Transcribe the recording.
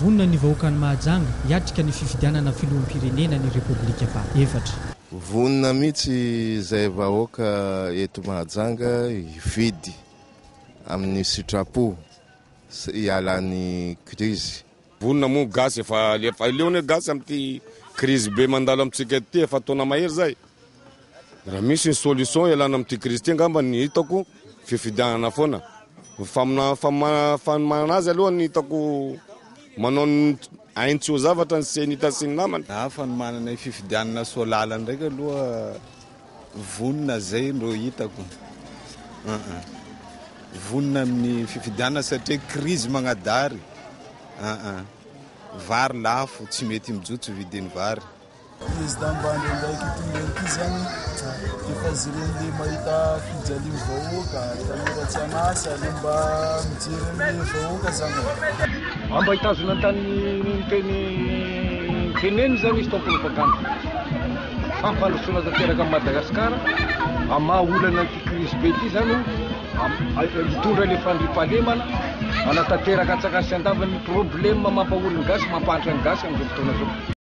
vonina ny vahoaka ny Mahajanga hiatrika ny fifidianana filoham-pirenena ny Repoblika Fahaefatra. Vonina mihitsy izay vahoaka eto Mahajanga hividy amin'ny sitrapo hialan'ny krizy. Vonina moa gasy efa leona gasy amin'ny krizy be mandalo amintsika ety efa taona mahery zay. Raha misy ny solution hialana amin'ity krizy ity angamba ny hitako fifidianana foana. Fanomana azy aloha ny hitako manao aintsio zavatra ny senita sy ny namany. Fanomana ny fifidianana solala ndraika aloha vonina zay ndo hitako. Vonina amin'ny fifidianana satria krizy magnadary. Vary lafo tsy mety mijotso vidin'ny vary. Président Mbandry ndraiky ity zany efa zireny mahita fijaliana vahoaka tanora tsy anasa le mba mijery amin'ny vahoaka zany. Mba hitazona tany teneny zany izy tompony vagana. Fampandrosoana tanteraka amin'ny Madagasikara amaha olana ty krizy be ity zany hitondra le fandriam-pahalemana anatanteraka antsakasy andava ny problème mampaolony gasy mampahatra ny gasy amin'izao fotoana zao.